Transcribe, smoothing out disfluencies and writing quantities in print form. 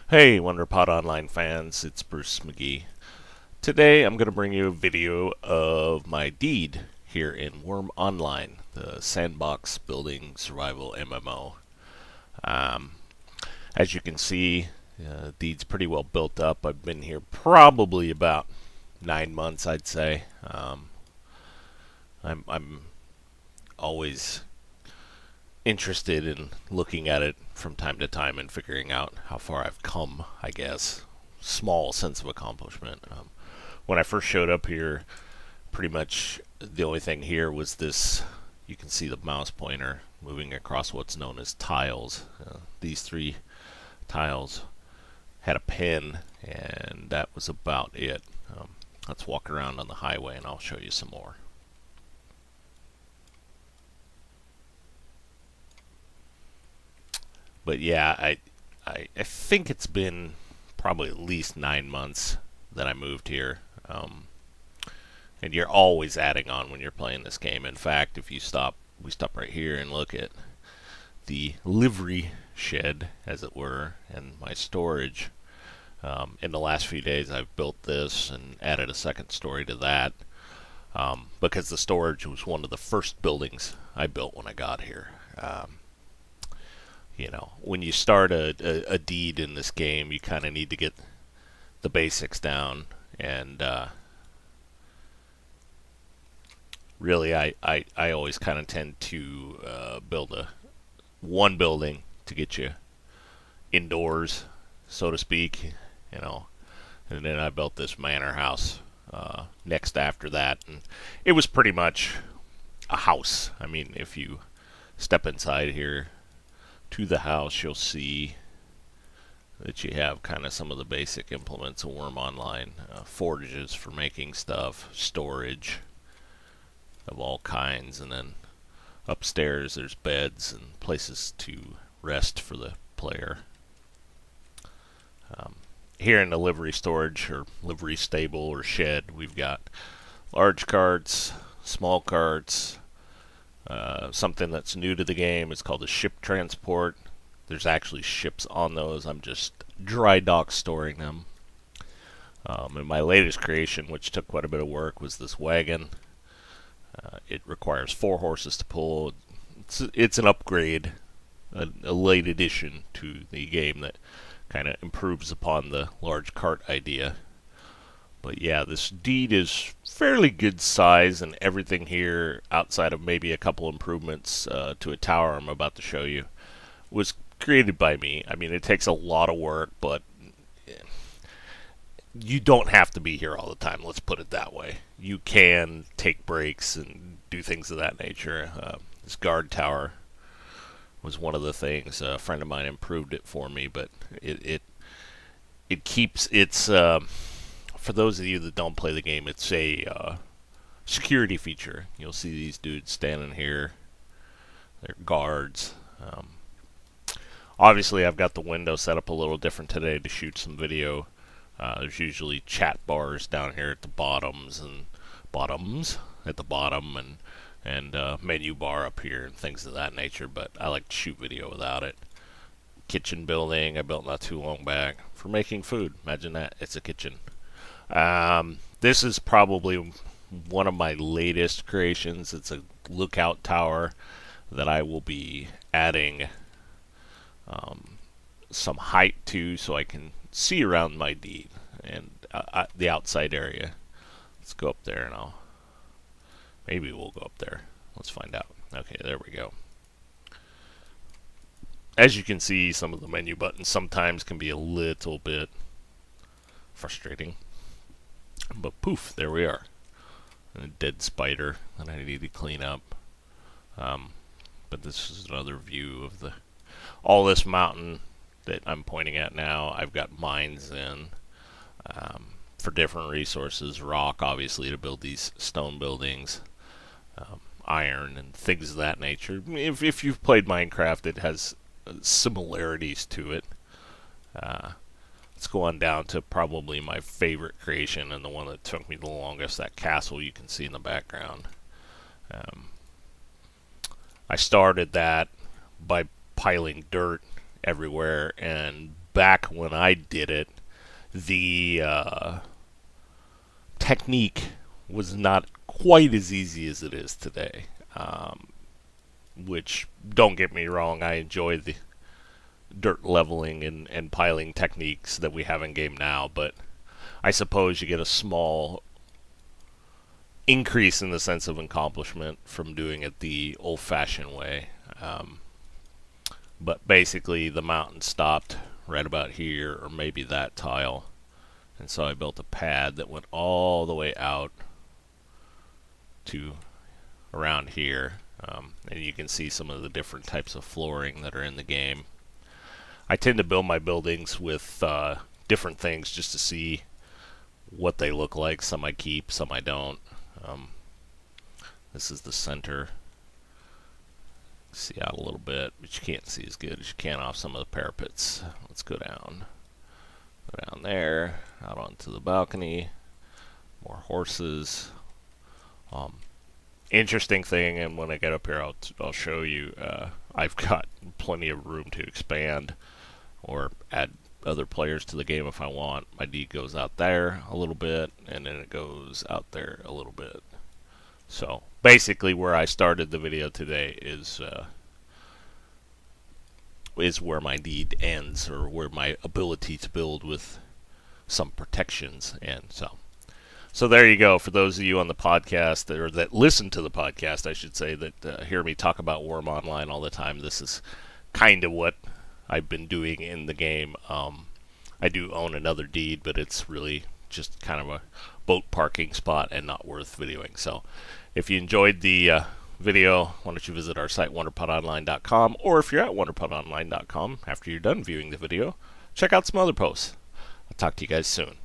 Hey, WonderPod Online fans, it's Bruce McGee. Today I'm going to bring you a video of my deed here in Wurm Online, the sandbox building survival MMO. Um, as you can see, deed's pretty well built up. I've been here probably about 9 months, I'd say. I'm always interested in looking at it from time to time and figuring out how far I've come, I guess. Small sense of accomplishment. When I first showed up here, pretty much the only thing here was this. You can see the mouse pointer moving across what's known as tiles. These three tiles had a pin, and that was about it. Let's walk around on the highway and I'll show you some more. But yeah, I think it's been probably at least 9 months that I moved here. And you're always adding on when you're playing this game. In fact, if you we stop right here and look at the livery shed, as it were, and my storage. In the last few days, I've built this and added a second story to that because the storage was one of the first buildings I built when I got here. When you start a deed in this game, you kind of need to get the basics down. And really, I always kind of tend to build one building to get you indoors, so to speak, And then I built this manor house next after that, and it was pretty much a house. I mean, if you step inside here to the house, you'll see that you have kind of some of the basic implements of Wurm Online. Forges for making stuff, storage of all kinds, and then upstairs there's beds and places to rest for the player. Here in the livery storage or livery stable or shed, we've got large carts, small carts. Something that's new to the game is called a ship transport. There's actually ships on those. I'm just dry dock storing them. And my latest creation, which took quite a bit of work, was this wagon. It requires 4 horses to pull. It's an upgrade, a late addition to the game that kind of improves upon the large cart idea. But yeah, this deed is fairly good size, and everything here, outside of maybe a couple improvements to a tower I'm about to show you, was created by me. I mean, it takes a lot of work, but you don't have to be here all the time, let's put it that way. You can take breaks and do things of that nature. This guard tower was one of the things. A friend of mine improved it for me, but it keeps its... for those of you that don't play the game, it's a security feature. You'll see these dudes standing here. They're guards. Obviously, I've got the window set up a little different today to shoot some video. There's usually chat bars down here at the bottoms at the bottom, and menu bar up here and things of that nature. But I like to shoot video without it. Kitchen building I built not too long back for making food. Imagine that, it's a kitchen. This is probably one of my latest creations. It's a lookout tower that I will be adding some height to so I can see around my deed and the outside area. Let's go up there and maybe we'll go up there. Let's find out. Okay, there we go. As you can see, some of the menu buttons sometimes can be a little bit frustrating. But poof, there we are. And a dead spider that I need to clean up. But this is another view of all this mountain that I'm pointing at now. I've got mines in for different resources. Rock, obviously, to build these stone buildings. Iron and things of that nature. If you've played Minecraft, it has similarities to it. Let's go on down to probably my favorite creation and the one that took me the longest, that castle you can see in the background. I started that by piling dirt everywhere, and back when I did it, the technique was not quite as easy as it is today. Which, don't get me wrong, I enjoy the dirt leveling and piling techniques that we have in game now, but I suppose you get a small increase in the sense of accomplishment from doing it the old-fashioned way. But basically, the mountain stopped right about here, or maybe that tile, and so I built a pad that went all the way out to around here, and you can see some of the different types of flooring that are in the game. I tend to build my buildings with different things just to see what they look like. Some I keep, some I don't. This is the center. See out a little bit, but you can't see as good as you can off some of the parapets. Let's go down. Go down there, out onto the balcony. More horses. Interesting thing, and when I get up here, I'll show you. I've got plenty of room to expand or add other players to the game if I want. My deed goes out there a little bit, and then it goes out there a little bit. So basically, where I started the video today is where my deed ends, or where my ability to build with some protections ends. So there you go. For those of you on the podcast, or that listen to the podcast, I should say, that hear me talk about Wurm Online all the time, this is kind of what I've been doing in the game. I do own another deed, but it's really just kind of a boat parking spot and not worth videoing. So if you enjoyed the video, why don't you visit our site, wonderpodonline.com, or if you're at wonderpodonline.com after you're done viewing the video, check out some other posts. I'll talk to you guys soon.